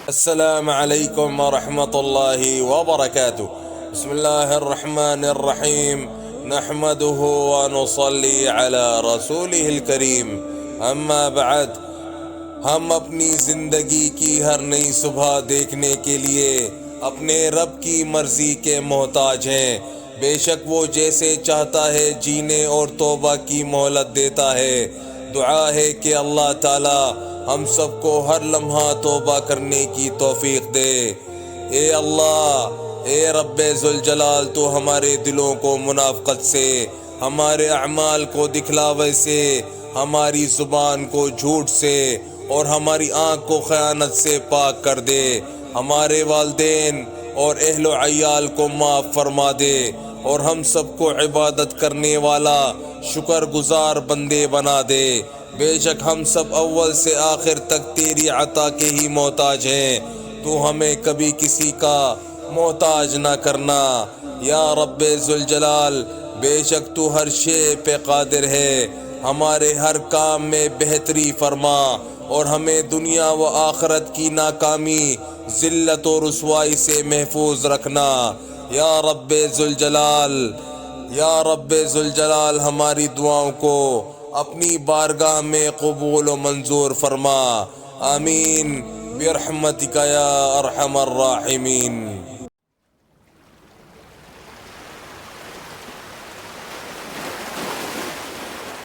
السلام عليكم ورحمة الله وبركاته. بسم الله الرحمن الرحيم. نحمده ونصلي على رسوله الكريم. اما بعد، ہم اپنی زندگی کی ہر نئی صبح دیکھنے کے لیے اپنے رب کی مرضی کے محتاج ہیں۔ بے شک وہ جیسے چاہتا ہے جینے اور توبہ کی مہلت دیتا ہے۔ دعا ہے کہ اللہ تعالی ہم سب کو ہر لمحہ توبہ کرنے کی توفیق دے۔ اے اللہ، اے رب ذوالجلال، تو ہمارے دلوں کو منافقت سے، ہمارے اعمال کو دکھلاوے سے، ہماری زبان کو جھوٹ سے اور ہماری آنکھ کو خیانت سے پاک کر دے۔ ہمارے والدین اور اہل و عیال کو معاف فرما دے اور ہم سب کو عبادت کرنے والا شکر گزار بندے بنا دے۔ بے شک ہم سب اول سے آخر تک تیری عطا کے ہی محتاج ہیں۔ تو ہمیں کبھی کسی کا محتاج نہ کرنا۔ یا رب ذوالجلال، بے شک تو ہر شے پہ قادر ہے۔ ہمارے ہر کام میں بہتری فرما اور ہمیں دنیا و آخرت کی ناکامی، ذلت و رسوائی سے محفوظ رکھنا۔ یا رب ذوالجلال، یا رب ذوالجلال، ہماری دعاؤں کو اپنی بارگاہ میں قبول و منظور فرما۔ آمین برحمتک یا ارحم الراحمین۔